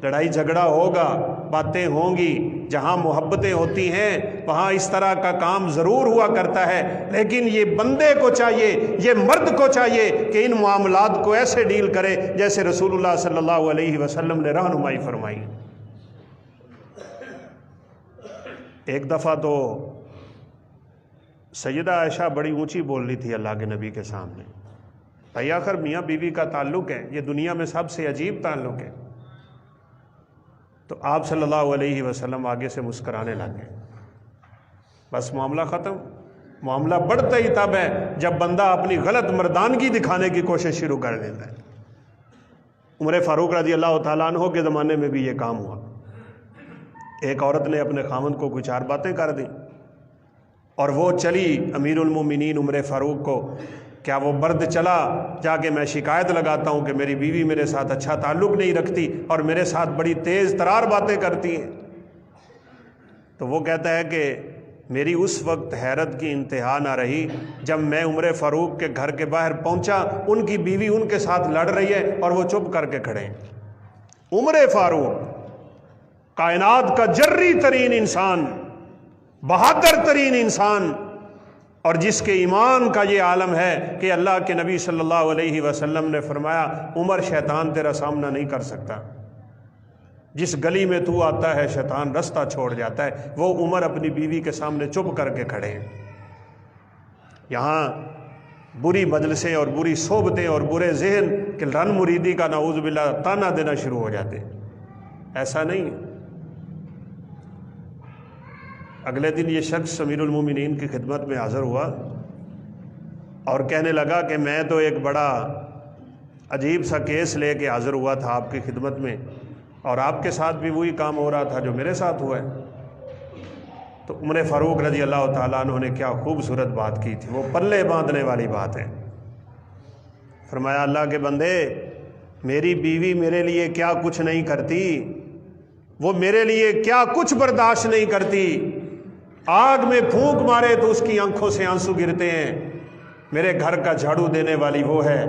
لڑائی جھگڑا ہوگا، باتیں ہوں گی، جہاں محبتیں ہوتی ہیں وہاں اس طرح کا کام ضرور ہوا کرتا ہے، لیکن یہ بندے کو چاہیے، یہ مرد کو چاہیے کہ ان معاملات کو ایسے ڈیل کرے جیسے رسول اللہ صلی اللہ علیہ وسلم نے رہنمائی فرمائی۔ ایک دفعہ تو سیدہ عائشہ بڑی اونچی بول رہی تھی اللہ کے نبی کے سامنے، بھائی آخر میاں بیوی کا تعلق ہے، یہ دنیا میں سب سے عجیب تعلق ہے۔ تو آپ صلی اللہ علیہ وسلم آگے سے مسکرانے لگے، بس معاملہ ختم۔ معاملہ بڑھتا ہی تب ہے جب بندہ اپنی غلط مردانگی دکھانے کی کوشش شروع کر دیتا ہے۔ عمر فاروق رضی اللہ تعالیٰ عنہ کے زمانے میں بھی یہ کام ہوا۔ ایک عورت نے اپنے خاوند کو کچھ 4 باتیں کر دیں اور وہ چلی امیر المومنین عمر فاروق کو، کیا وہ برد چلا جا کے میں شکایت لگاتا ہوں کہ میری بیوی میرے ساتھ اچھا تعلق نہیں رکھتی اور میرے ساتھ بڑی تیز ترار باتیں کرتی ہیں؟ تو وہ کہتا ہے کہ میری اس وقت حیرت کی انتہا نہ رہی جب میں عمر فاروق کے گھر کے باہر پہنچا، ان کی بیوی ان کے ساتھ لڑ رہی ہے اور وہ چپ کر کے کھڑے ہیں۔ عمر فاروق کائنات کا جری ترین انسان، بہادر ترین انسان، اور جس کے ایمان کا یہ عالم ہے کہ اللہ کے نبی صلی اللہ علیہ وسلم نے فرمایا عمر شیطان تیرا سامنا نہیں کر سکتا، جس گلی میں تو آتا ہے شیطان رستہ چھوڑ جاتا ہے، وہ عمر اپنی بیوی کے سامنے چپ کر کے کھڑے ہیں۔ یہاں بری مجلسیں اور بری صحبتیں اور برے ذہن کہ رن مریدی کا نعوذ باللہ تانا دینا شروع ہو جاتے ہیں، ایسا نہیں ہے۔ اگلے دن یہ شخص امیر المومنین کی خدمت میں حاضر ہوا اور کہنے لگا کہ میں تو ایک بڑا عجیب سا کیس لے کے حاضر ہوا تھا آپ کی خدمت میں، اور آپ کے ساتھ بھی وہی کام ہو رہا تھا جو میرے ساتھ ہوا ہے۔ تو عمر فاروق رضی اللہ تعالیٰ عنہ نے کیا خوبصورت بات کی تھی، وہ پلے باندھنے والی بات ہے۔ فرمایا اللہ کے بندے، میری بیوی میرے لیے کیا کچھ نہیں کرتی، وہ میرے لیے کیا کچھ برداشت نہیں کرتی، آگ میں پھونک مارے تو اس کی آنکھوں سے آنسو گرتے ہیں۔ میرے گھر کا جھاڑو دینے والی وہ ہے،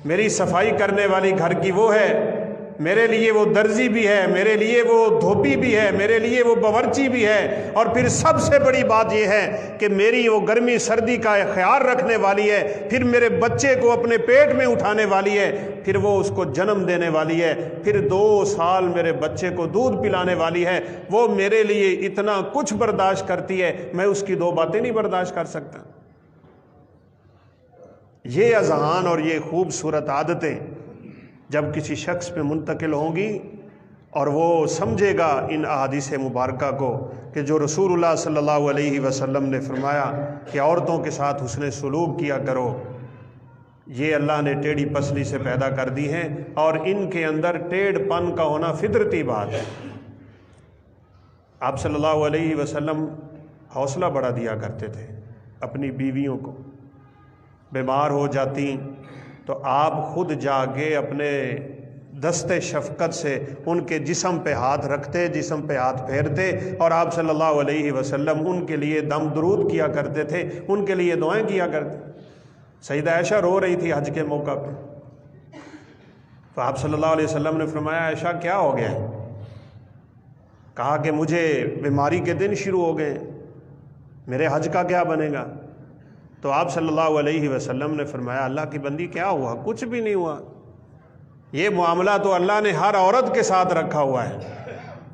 میری صفائی کرنے والی گھر کی وہ ہے، میرے لیے وہ درزی بھی ہے، میرے لیے وہ دھوبی بھی ہے، میرے لیے وہ باورچی بھی ہے، اور پھر سب سے بڑی بات یہ ہے کہ میری وہ گرمی سردی کا خیال رکھنے والی ہے، پھر میرے بچے کو اپنے پیٹ میں اٹھانے والی ہے، پھر وہ اس کو جنم دینے والی ہے، پھر 2 سال میرے بچے کو دودھ پلانے والی ہے۔ وہ میرے لیے اتنا کچھ برداشت کرتی ہے، میں اس کی 2 باتیں نہیں برداشت کر سکتا۔ یہ اذہان اور یہ خوبصورت عادتیں جب کسی شخص پہ منتقل ہوں گی اور وہ سمجھے گا ان احادیث مبارکہ کو کہ جو رسول اللہ صلی اللہ علیہ وسلم نے فرمایا کہ عورتوں کے ساتھ حسن سلوک کیا کرو، یہ اللہ نے ٹیڑھی پسلی سے پیدا کر دی ہیں، اور ان کے اندر ٹیڑھ پن کا ہونا فطرتی بات ہے۔ آپ صلی اللہ علیہ وسلم حوصلہ بڑھا دیا کرتے تھے اپنی بیویوں کو، بیمار ہو جاتی تو آپ خود جا کے اپنے دستے شفقت سے ان کے جسم پہ ہاتھ رکھتے، جسم پہ ہاتھ پھیرتے، اور آپ صلی اللہ علیہ وسلم ان کے لیے دم درود کیا کرتے تھے، ان کے لیے دعائیں کیا کرتے۔ سیدہ عائشہ رو رہی تھی حج کے موقع پہ، تو آپ صلی اللہ علیہ وسلم نے فرمایا عائشہ کیا ہو گیا ہے؟ کہا کہ مجھے بیماری کے دن شروع ہو گئے، میرے حج کا کیا بنے گا؟ تو آپ صلی اللہ علیہ وسلم نے فرمایا اللہ کی بندی کیا ہوا؟ کچھ بھی نہیں ہوا، یہ معاملہ تو اللہ نے ہر عورت کے ساتھ رکھا ہوا ہے،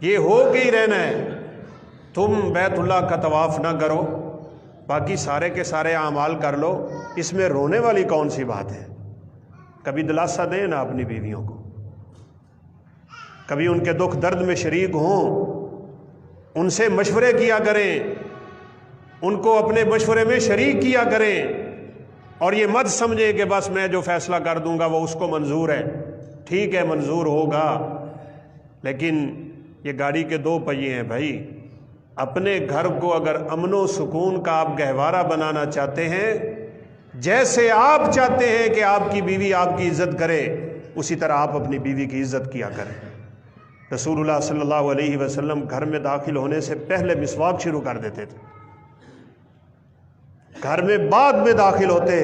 یہ ہو کے ہی رہنا ہے۔ تم بیت اللہ کا طواف نہ کرو، باقی سارے کے سارے اعمال کر لو، اس میں رونے والی کون سی بات ہے؟ کبھی دلاسا دیں نا اپنی بیویوں کو، کبھی ان کے دکھ درد میں شریک ہوں، ان سے مشورے کیا کریں، ان کو اپنے مشورے میں شریک کیا کریں، اور یہ مت سمجھیں کہ بس میں جو فیصلہ کر دوں گا وہ اس کو منظور ہے۔ ٹھیک ہے منظور ہوگا، لیکن یہ گاڑی کے 2 پہیے ہیں بھائی۔ اپنے گھر کو اگر امن و سکون کا آپ گہوارہ بنانا چاہتے ہیں، جیسے آپ چاہتے ہیں کہ آپ کی بیوی آپ کی عزت کرے، اسی طرح آپ اپنی بیوی کی عزت کیا کریں۔ رسول اللہ صلی اللہ علیہ وسلم گھر میں داخل ہونے سے پہلے مسواک شروع کر دیتے تھے، گھر میں بعد میں داخل ہوتے۔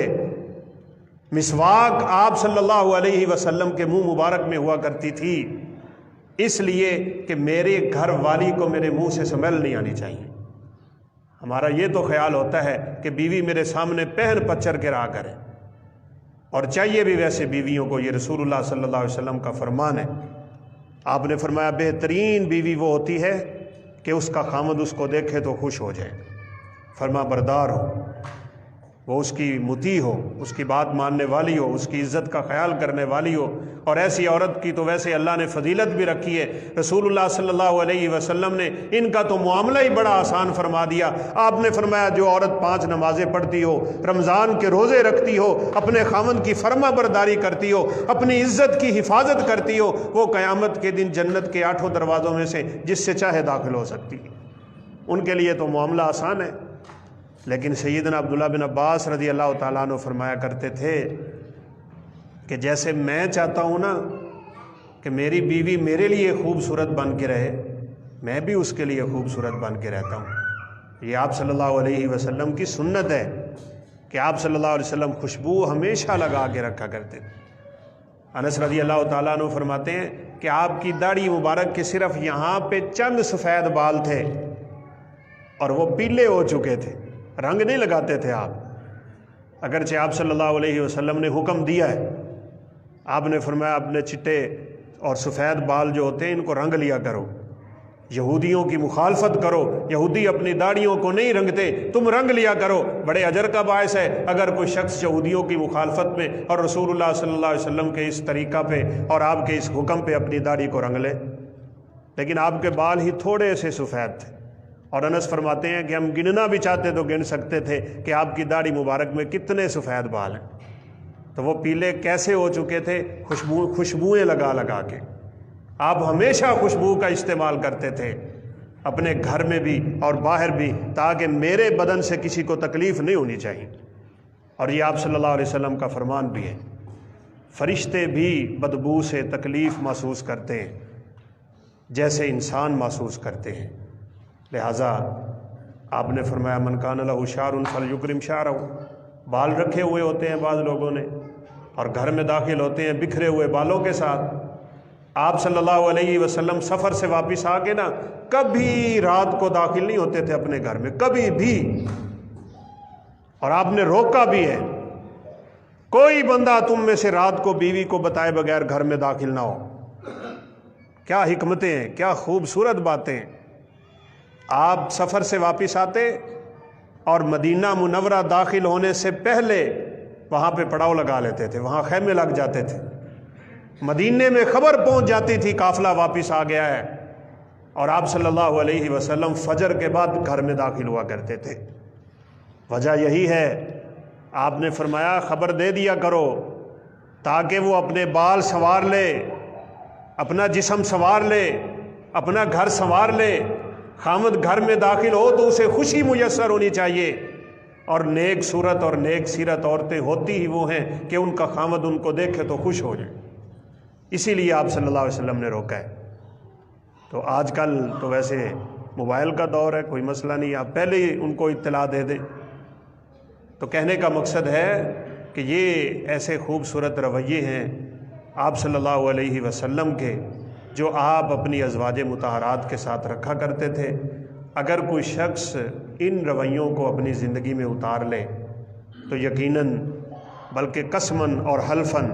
مسواک آپ صلی اللہ علیہ وسلم کے منہ مبارک میں ہوا کرتی تھی، اس لیے کہ میرے گھر والی کو میرے منہ سے سمیل نہیں آنی چاہیے۔ ہمارا یہ تو خیال ہوتا ہے کہ بیوی میرے سامنے پہن پچر کے رہا کرے، اور چاہیے بھی ویسے بیویوں کو، یہ رسول اللہ صلی اللہ علیہ وسلم کا فرمان ہے۔ آپ نے فرمایا بہترین بیوی وہ ہوتی ہے کہ اس کا خامد اس کو دیکھے تو خوش ہو جائے، فرما بردار ہو، وہ اس کی مطیع ہو، اس کی بات ماننے والی ہو، اس کی عزت کا خیال کرنے والی ہو۔ اور ایسی عورت کی تو ویسے اللہ نے فضیلت بھی رکھی ہے۔ رسول اللہ صلی اللہ علیہ وسلم نے ان کا تو معاملہ ہی بڑا آسان فرما دیا۔ آپ نے فرمایا جو عورت 5 نمازیں پڑھتی ہو، رمضان کے روزے رکھتی ہو، اپنے خاوند کی فرما برداری کرتی ہو، اپنی عزت کی حفاظت کرتی ہو، وہ قیامت کے دن جنت کے 8 دروازوں میں سے جس سے چاہے داخل ہو سکتی ہے۔ ان کے لیے تو معاملہ آسان ہے۔ لیکن سیدنا عبداللہ بن عباس رضی اللہ تعالیٰ عنہ فرمایا کرتے تھے کہ جیسے میں چاہتا ہوں نا کہ میری بیوی میرے لیے خوبصورت بن کے رہے، میں بھی اس کے لیے خوبصورت بن کے رہتا ہوں۔ یہ آپ صلی اللہ علیہ وسلم کی سنت ہے کہ آپ صلی اللہ علیہ وسلم خوشبو ہمیشہ لگا کے رکھا کرتے تھے۔ انس رضی اللہ تعالیٰ عنہ فرماتے ہیں کہ آپ کی داڑھی مبارک کے صرف یہاں پہ چند سفید بال تھے اور وہ پیلے ہو چکے تھے، رنگ نہیں لگاتے تھے آپ، اگرچہ آپ صلی اللہ علیہ وسلم نے حکم دیا ہے، آپ نے فرمایا اپنے چٹے اور سفید بال جو ہوتے ہیں ان کو رنگ لیا کرو، یہودیوں کی مخالفت کرو، یہودی اپنی داڑھیوں کو نہیں رنگتے، تم رنگ لیا کرو، بڑے اجر کا باعث ہے اگر کوئی شخص یہودیوں کی مخالفت میں اور رسول اللہ صلی اللہ علیہ وسلم کے اس طریقہ پہ اور آپ کے اس حکم پہ اپنی داڑھی کو رنگ لے۔ لیکن آپ کے بال ہی تھوڑے سے سفید تھے، اور انس فرماتے ہیں کہ ہم گننا بھی چاہتے تو گن سکتے تھے کہ آپ کی داڑھی مبارک میں کتنے سفید بال ہیں۔ تو وہ پیلے کیسے ہو چکے تھے؟ خوشبوئیں لگا لگا کے۔ آپ ہمیشہ خوشبو کا استعمال کرتے تھے اپنے گھر میں بھی اور باہر بھی، تاکہ میرے بدن سے کسی کو تکلیف نہیں ہونی چاہیے۔ اور یہ آپ صلی اللہ علیہ وسلم کا فرمان بھی ہے، فرشتے بھی بدبو سے تکلیف محسوس کرتے ہیں جیسے انسان محسوس کرتے ہیں، لہٰذا آپ نے فرمایا من کان لہ شعر فلیکرم شعرہ، بال رکھے ہوئے ہوتے ہیں بعض لوگوں نے اور گھر میں داخل ہوتے ہیں بکھرے ہوئے بالوں کے ساتھ۔ آپ صلی اللہ علیہ وسلم سفر سے واپس آ کے نا کبھی رات کو داخل نہیں ہوتے تھے اپنے گھر میں، کبھی بھی، اور آپ نے روکا بھی ہے، کوئی بندہ تم میں سے رات کو بیوی کو بتائے بغیر گھر میں داخل نہ ہو۔ کیا حکمتیں ہیں، کیا خوبصورت باتیں۔ آپ سفر سے واپس آتے اور مدینہ منورہ داخل ہونے سے پہلے وہاں پہ پڑاؤ لگا لیتے تھے، وہاں خیمے لگ جاتے تھے، مدینے میں خبر پہنچ جاتی تھی قافلہ واپس آ گیا ہے، اور آپ صلی اللہ علیہ وسلم فجر کے بعد گھر میں داخل ہوا کرتے تھے۔ وجہ یہی ہے، آپ نے فرمایا خبر دے دیا کرو تاکہ وہ اپنے بال سنوار لے، اپنا جسم سنوار لے، اپنا گھر سنوار لے۔ خامد گھر میں داخل ہو تو اسے خوشی میسر ہونی چاہیے، اور نیک صورت اور نیک سیرت عورتیں ہوتی ہی وہ ہیں کہ ان کا خامد ان کو دیکھے تو خوش ہو جائے، اسی لیے آپ صلی اللہ علیہ وسلم نے روکا ہے۔ تو آج کل تو ویسے موبائل کا دور ہے، کوئی مسئلہ نہیں، آپ پہلے ہی ان کو اطلاع دے دیں۔ تو کہنے کا مقصد ہے کہ یہ ایسے خوبصورت رویے ہیں آپ صلی اللہ علیہ وسلم کے، جو آپ اپنی ازواج مطہرات کے ساتھ رکھا کرتے تھے۔ اگر کوئی شخص ان رویوں کو اپنی زندگی میں اتار لے تو یقیناً بلکہ قسماً اور حلفاً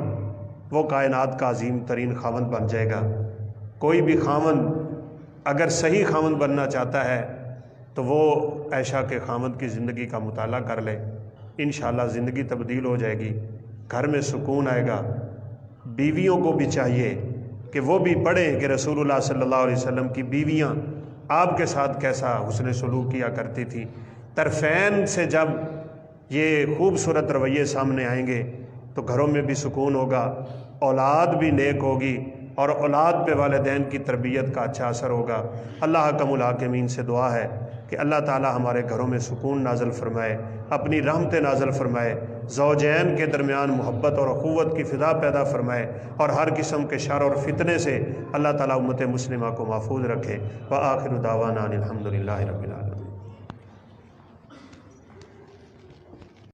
وہ کائنات کا عظیم ترین خاوند بن جائے گا۔ کوئی بھی خاوند اگر صحیح خاوند بننا چاہتا ہے تو وہ عائشہ کے خاوند کی زندگی کا مطالعہ کر لے، انشاءاللہ زندگی تبدیل ہو جائے گی، گھر میں سکون آئے گا۔ بیویوں کو بھی چاہیے کہ وہ بھی پڑھیں کہ رسول اللہ صلی اللہ علیہ وسلم کی بیویاں آپ کے ساتھ کیسا حسن سلوک کیا کرتی تھیں۔ طرفین سے جب یہ خوبصورت رویے سامنے آئیں گے تو گھروں میں بھی سکون ہوگا، اولاد بھی نیک ہوگی، اور اولاد پہ والدین کی تربیت کا اچھا اثر ہوگا۔ اللہ حکم الحاکمین سے دعا ہے کہ اللہ تعالی ہمارے گھروں میں سکون نازل فرمائے، اپنی رحمت نازل فرمائے، زوجین کے درمیان محبت اور اخوت کی فضا پیدا فرمائے، اور ہر قسم کے شر اور فتنے سے اللہ تعالی امت مسلمہ کو محفوظ رکھے۔ وآخر دعوانا الحمدللہ رب العالمین۔